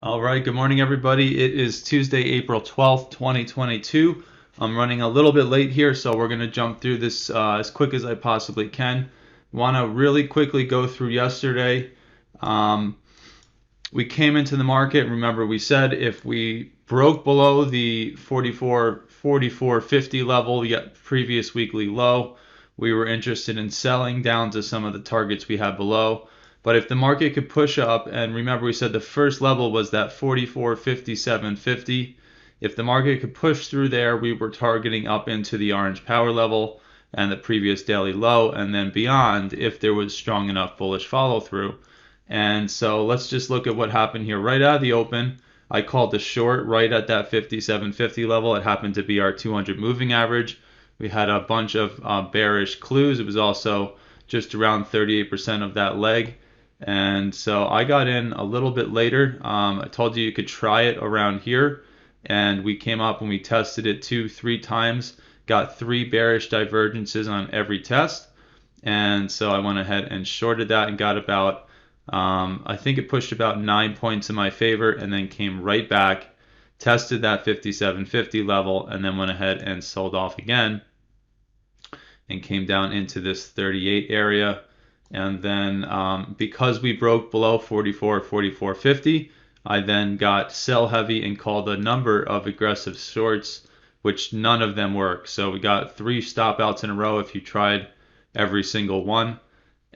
All right, good morning, everybody. It is Tuesday, April 12th, 2022. I'm running a little bit late here, so we're going to jump through this as quick as I possibly can. Want to really quickly go through yesterday. Um, we came into the market. Remember, we said if we broke below the 44.50 level, we got previous weekly low, we were interested in selling down to some of the targets we had below. But if the market could push up, and remember we said the first level was that 44.5750, if the market could push through there, we were targeting up into the orange power level and the previous daily low, and then beyond if there was strong enough bullish follow through. And so let's just look at what happened here. Right out of the open, I called the short right at that 57.50 level. It happened to be our 200 moving average. We had a bunch of bearish clues. It was also just around 38% of that leg. And so I got in a little bit later. I told you could try it around here. And we came up and we tested it 2, 3 times, got 3 bearish divergences on every test. And so I went ahead and shorted that and got about I think it pushed about 9 points in my favor and then came right back, tested that 57.50 level, and then went ahead and sold off again and came down into this 38 area. And then because we broke below 44.50, I then got sell heavy and called a number of aggressive shorts, which none of them worked. So we got 3 stop outs in a row if you tried every single one.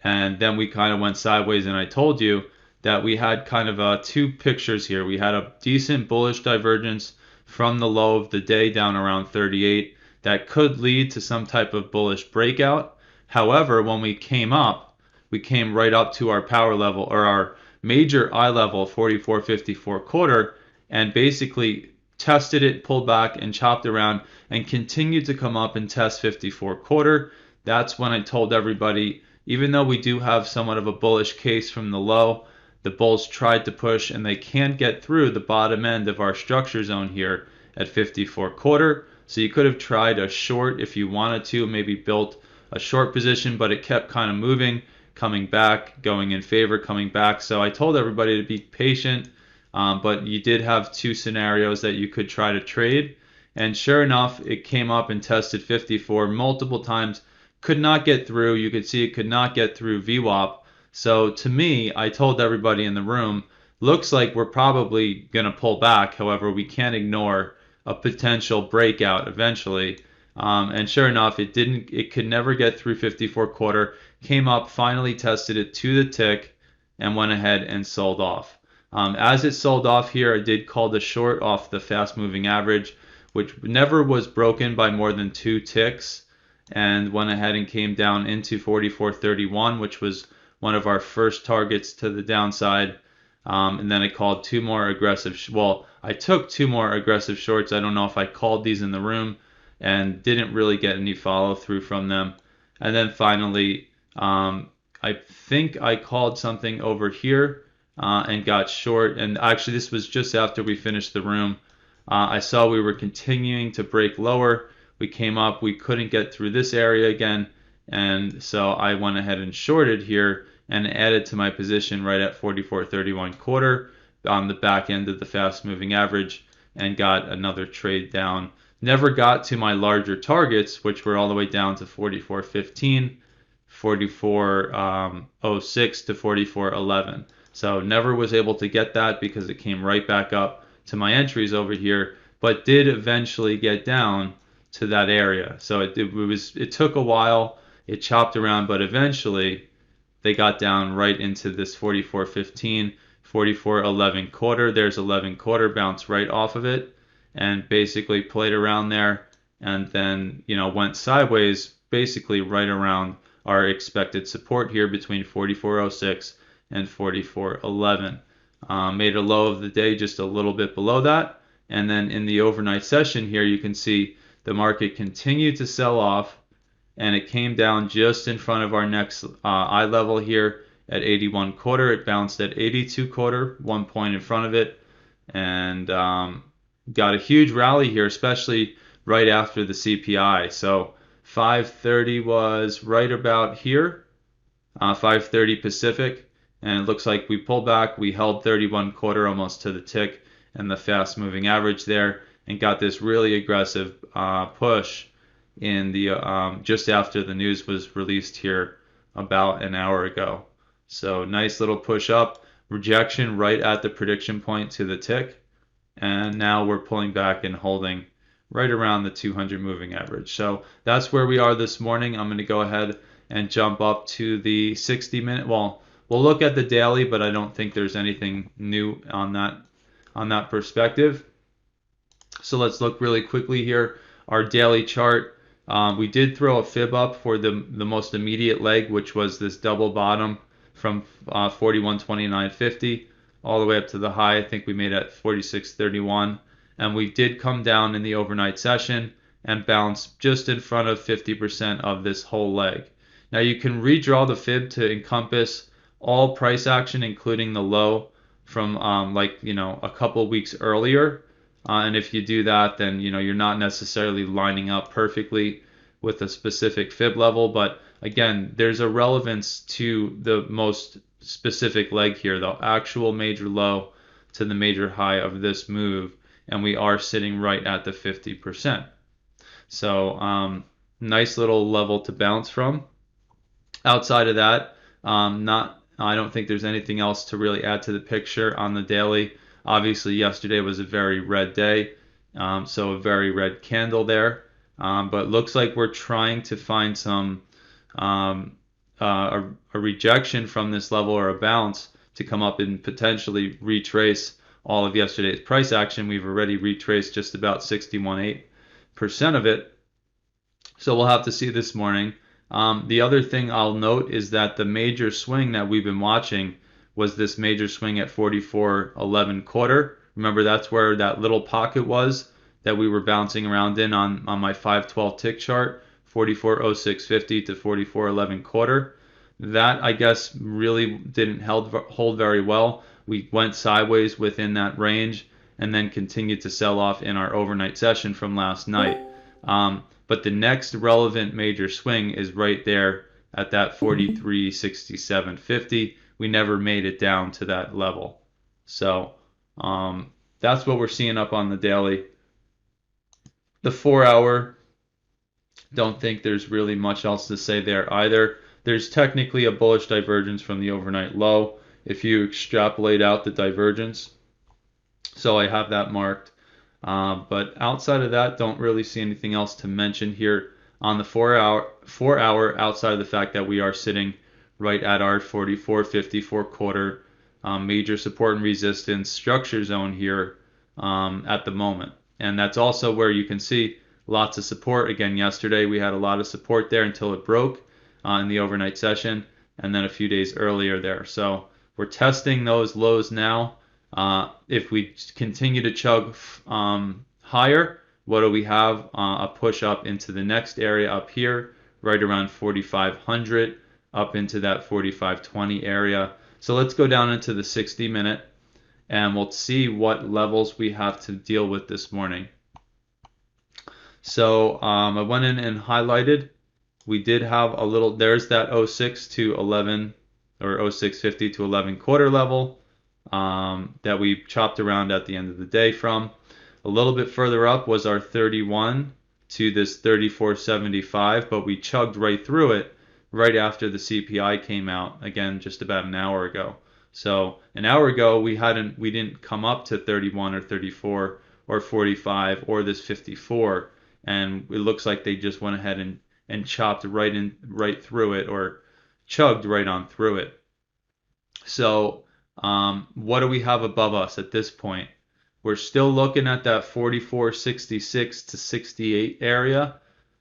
And then we kind of went sideways, and I told you that we had kind of 2 pictures here. We had a decent bullish divergence from the low of the day down around 38 that could lead to some type of bullish breakout. However, when we came up, we came right up to our power level, or our major eye level, 44.54 quarter, and basically tested it, pulled back and chopped around and continued to come up and test 54 quarter. That's when I told everybody, even though we do have somewhat of a bullish case from the low, the bulls tried to push and they can't get through the bottom end of our structure zone here at 54 quarter. So you could have tried a short if you wanted to, maybe built a short position, but it kept kind of moving, coming back, going in favor, coming back. So I told everybody to be patient, but you did have 2 scenarios that you could try to trade. And sure enough, it came up and tested 54 multiple times, could not get through. You could see it could not get through VWAP. So to me, I told everybody in the room, looks like we're probably going to pull back. However, we can't ignore a potential breakout eventually. And sure enough, it didn't. It could never get through 54 quarter. Came up, finally tested it to the tick, and went ahead and sold off. As it sold off here, I did call the short off the fast moving average, which never was broken by more than 2 ticks, and went ahead and came down into 44.31, which was one of our first targets to the downside. And then I called 2 more aggressive, I took 2 more aggressive shorts. I don't know if I called these in the room and didn't really get any follow through from them. And then finally, I think I called something over here and got short. And actually, this was just after we finished the room. I saw we were continuing to break lower. We came up, we couldn't get through this area again, and so I went ahead and shorted here and added to my position right at 44.31 quarter on the back end of the fast moving average and got another trade down. Never got to my larger targets, which were all the way down to 44.15, 44.06 to 44.11. So never was able to get that because it came right back up to my entries over here, but did eventually get down to that area. So it took a while. It chopped around, but eventually they got down right into this 44.15, 44.11 quarter. There's 11 quarter, bounce right off of it, and basically played around there, and then went sideways, basically right around our expected support here between 44.06 and 44.11. Made a low of the day just a little bit below that, and then in the overnight session here, you can see the market continued to sell off, and it came down just in front of our next eye level here at 81 quarter. It bounced at 82 quarter, 1 point in front of it, and got a huge rally here, especially right after the CPI. So 5:30 was right about here, 5:30 Pacific, and it looks like we pulled back. We held 31 quarter almost to the tick and the fast moving average there, and got this really aggressive push in the just after the news was released here about an hour ago. So nice little push up, rejection right at the prediction point to the tick, and now we're pulling back and holding right around the 200 moving average. So that's where we are this morning. I'm going to go ahead and jump up to the 60-minute. Well, we'll look at the daily, but I don't think there's anything new on that perspective. So let's look really quickly here. Our daily chart. We did throw a fib up for the most immediate leg, which was this double bottom from 41.29.50 all the way up to the high. I think we made at 46.31. And we did come down in the overnight session and bounce just in front of 50% of this whole leg. Now you can redraw the fib to encompass all price action, including the low from a couple weeks earlier. And if you do that, then you're not necessarily lining up perfectly with a specific fib level. But again, there's a relevance to the most specific leg here, the actual major low to the major high of this move, and we are sitting right at the 50%. So nice little level to bounce from. Outside of that, I don't think there's anything else to really add to the picture on the daily. Obviously, yesterday was a very red day, so a very red candle there. But looks like we're trying to find some a rejection from this level or a bounce to come up and potentially retrace all of yesterday's price action. We've already retraced just about 61.8% of it. So we'll have to see this morning. The other thing I'll note is that the major swing that we've been watching was this major swing at 44.11 quarter. Remember, that's where that little pocket was that we were bouncing around in on my 512 tick chart, 44.0650 to 44.11 quarter. That, I guess, really didn't hold very well. We went sideways within that range and then continued to sell off in our overnight session from last night. But the next relevant major swing is right there at that 43.6750. We never made it down to that level. So that's what we're seeing up on the daily. The 4-hour, don't think there's really much else to say there either. There's technically a bullish divergence from the overnight low if you extrapolate out the divergence. So I have that marked. But outside of that, don't really see anything else to mention here on the 4-hour outside of the fact that we are sitting right at our 44.54 quarter major support and resistance structure zone here at the moment. And that's also where you can see lots of support. Again, yesterday we had a lot of support there until it broke in the overnight session, and then a few days earlier there. So we're testing those lows now. If we continue to chug higher, what do we have? A push up into the next area up here, right around 4,500, up into that 4,520 area. So let's go down into the 60-minute, and we'll see what levels we have to deal with this morning. So I went in and highlighted. We did have a little, there's that 06 to 11, or 0650 to 11 quarter level that we chopped around at the end of the day from. A little bit further up was our 31 to this 34.75, but we chugged right through it right after the CPI came out, again, just about an hour ago. So an hour ago, we didn't come up to 31 or 34 or 45 or this 54, and it looks like they just went ahead and chopped right through it, or chugged right on through it. So what do we have above us at this point? We're still looking at that 44.66 to 68 area.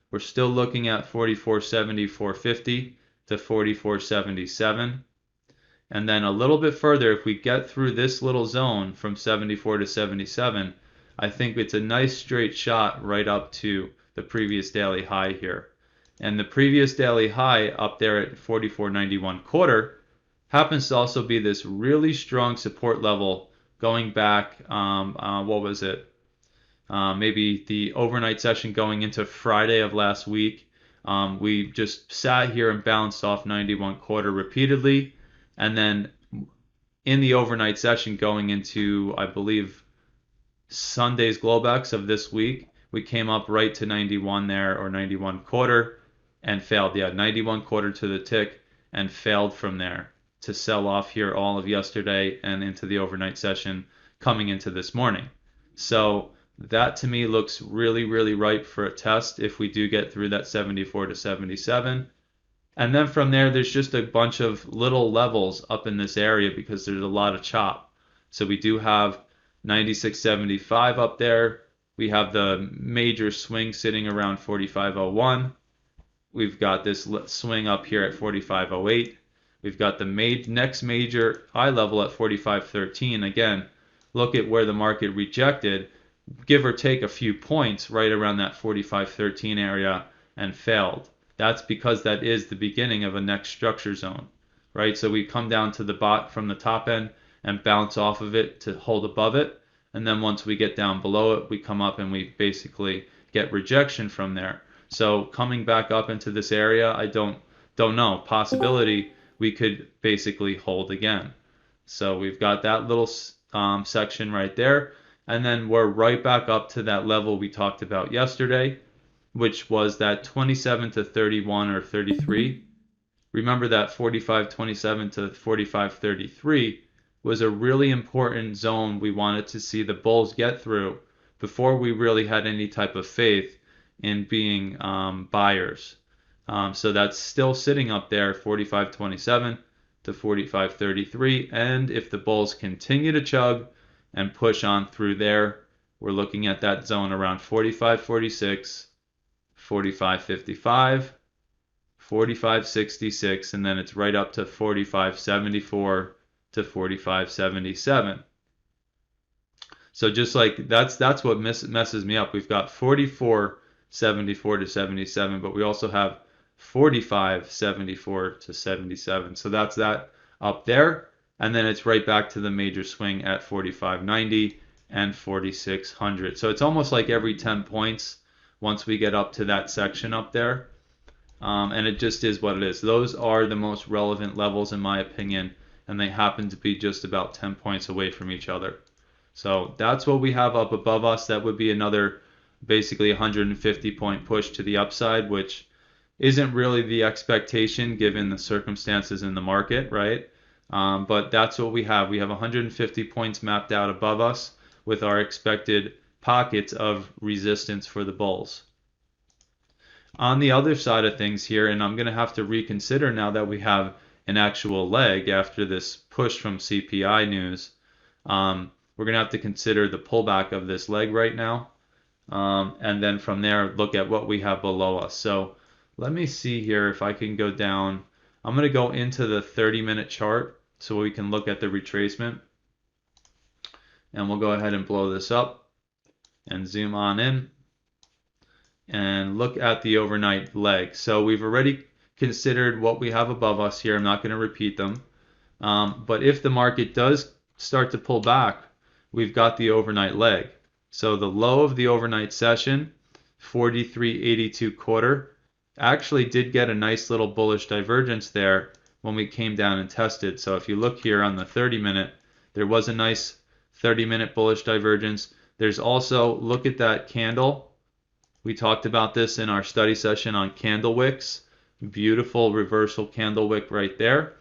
We're still looking at 44.70, 450 to 44.77. And then a little bit further, if we get through this little zone from 74 to 77, I think it's a nice straight shot right up to the previous daily high here. And the previous daily high up there at 44.91 quarter happens to also be this really strong support level going back, what was it? Maybe the overnight session going into Friday of last week. We just sat here and bounced off 91 quarter repeatedly. And then in the overnight session going into, I believe, Sunday's Globex of this week, we came up right to 91 there, or 91 quarter, and failed. Yeah, 91 quarter to the tick, and failed from there to sell off here all of yesterday and into the overnight session coming into this morning. So that to me looks really, really ripe for a test if we do get through that 74 to 77. And then from there, there's just a bunch of little levels up in this area because there's a lot of chop. So we do have 96.75 up there. We have the major swing sitting around 45.01. We've got this swing up here at 45.08. We've got the next major high level at 45.13. Again, look at where the market rejected, give or take a few points right around that 45.13 area and failed. That's because that is the beginning of a next structure zone, right? So we come down to the bot from the top end and bounce off of it to hold above it. And then once we get down below it, we come up and we basically get rejection from there. So coming back up into this area, I don't know. Possibility we could basically hold again. So we've got that little section right there. And then we're right back up to that level we talked about yesterday, which was that 27 to 31 or 33. Remember that 45.27 to 45.33 was a really important zone we wanted to see the bulls get through before we really had any type of faith in being buyers. So that's still sitting up there, 45.27 to 45.33. And if the bulls continue to chug and push on through there, we're looking at that zone around 45.46, 45.55, 45.66, and then it's right up to 45.74 to 45.77. So just like that's what messes me up. We've got 44.74 to 77, but we also have 45.74 to 77. So that's that up there. And then it's right back to the major swing at 45.90 and 4600. So it's almost like every 10 points once we get up to that section up there. And it just is what it is. Those are the most relevant levels in my opinion, and they happen to be just about 10 points away from each other. So that's what we have up above us. That would be another basically 150 point push to the upside, which isn't really the expectation given the circumstances in the market, right? But that's what we have. We have 150 points mapped out above us with our expected pockets of resistance for the bulls. On the other side of things here, and I'm going to have to reconsider now that we have an actual leg after this push from CPI news, we're going to have to consider the pullback of this leg right now. And then from there, look at what we have below us. So let me see here if I can go down. I'm going to go into the 30-minute chart so we can look at the retracement. And we'll go ahead and blow this up and zoom on in and look at the overnight leg. So we've already considered what we have above us here. I'm not going to repeat them. But if the market does start to pull back, we've got the overnight leg. So the low of the overnight session, 43.82 quarter, actually did get a nice little bullish divergence there when we came down and tested. So if you look here on the 30-minute, there was a nice 30-minute bullish divergence. There's also, look at that candle. We talked about this in our study session on candle wicks. Beautiful reversal candle wick right there.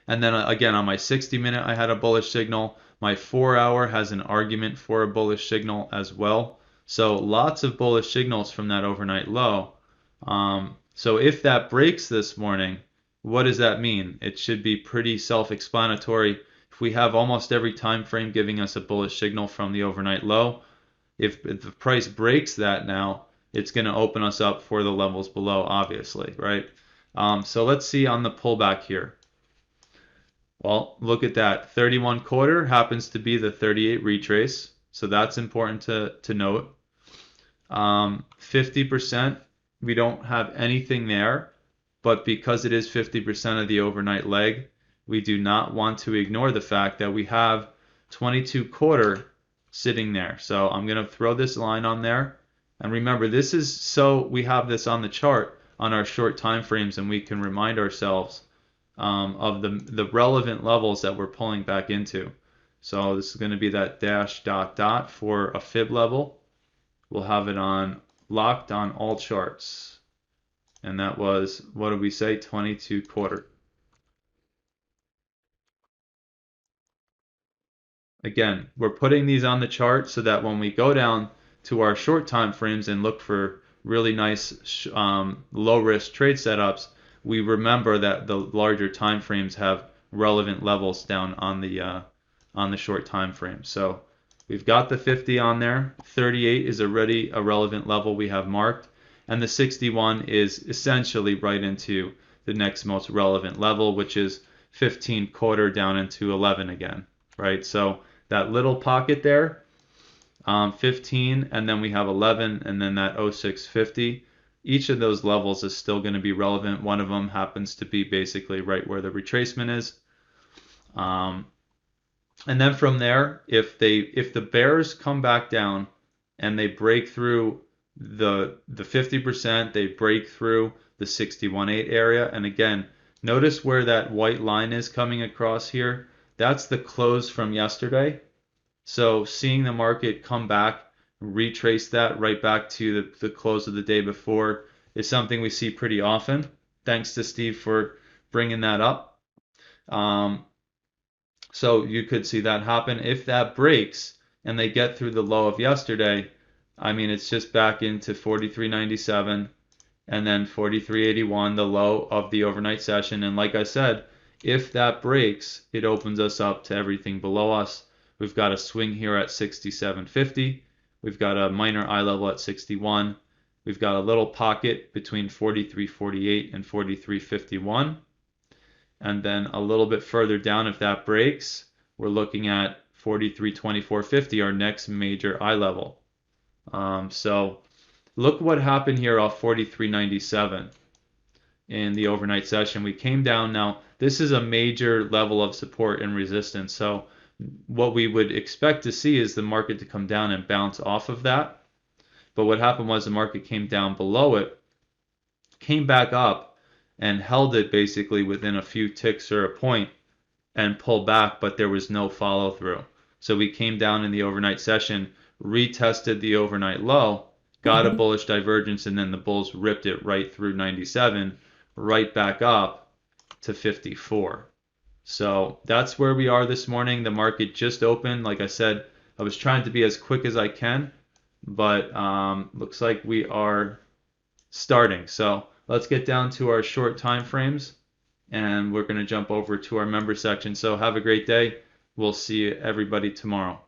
And then again, on my 60-minute, I had a bullish signal. My 4-hour has an argument for a bullish signal as well. So lots of bullish signals from that overnight low. So if that breaks this morning, what does that mean? It should be pretty self-explanatory. If we have almost every time frame giving us a bullish signal from the overnight low, if the price breaks that now, it's going to open us up for the levels below, obviously, right? So let's see on the pullback here. Well, look at that. 31 quarter happens to be the 38 retrace, so that's important to note. 50%, we don't have anything there, but because it is 50% of the overnight leg, we do not want to ignore the fact that we have 22 quarter sitting there. So I'm going to throw this line on there. And remember, this is so we have this on the chart on our short time frames and we can remind ourselves of the relevant levels that we're pulling back into. So this is going to be that dash dot dot for a fib level. We'll have it on locked on all charts. And that was, what did we say, 22.25. Again, we're putting these on the chart so that when we go down to our short time frames and look for really nice low risk trade setups, we remember that the larger time frames have relevant levels down on the short time frame. So we've got the 50 on there. 38 is already a relevant level we have marked, and the 61 is essentially right into the next most relevant level, which is 15.25 down into 11 again, right? So that little pocket there, 15, and then we have 11, and then that 0650. Each of those levels is still going to be relevant. One of them happens to be basically right where the retracement is. And then from there, if the bears come back down and they break through the 50%, they break through the 61.8 area. And again, notice where that white line is coming across here. That's the close from yesterday. So seeing the market come back, retrace that right back to the close of the day before is something we see pretty often. Thanks to Steve for bringing that up. So you could see that happen. If that breaks and they get through the low of yesterday, I mean, it's just back into 43.97 and then 43.81, the low of the overnight session. And like I said, if that breaks, it opens us up to everything below us. We've got a swing here at 67.50. We've got a minor eye level at 61. We've got a little pocket between 43.48 and 43.51. And then a little bit further down, if that breaks, we're looking at 43.24.50, our next major eye level. So look what happened here off 43.97 in the overnight session. We came down. Now, this is a major level of support and resistance. So what we would expect to see is the market to come down and bounce off of that. But what happened was the market came down below it, came back up, and held it basically within a few ticks or a point and pulled back, but there was no follow through. So we came down in the overnight session, retested the overnight low, got a bullish divergence, and then the bulls ripped it right through 97, right back up to 54. So that's where we are this morning. The market just opened. Like I said, I was trying to be as quick as I can, but looks like we are starting. So let's get down to our short time frames, and we're going to jump over to our member section. So have a great day. We'll see everybody tomorrow.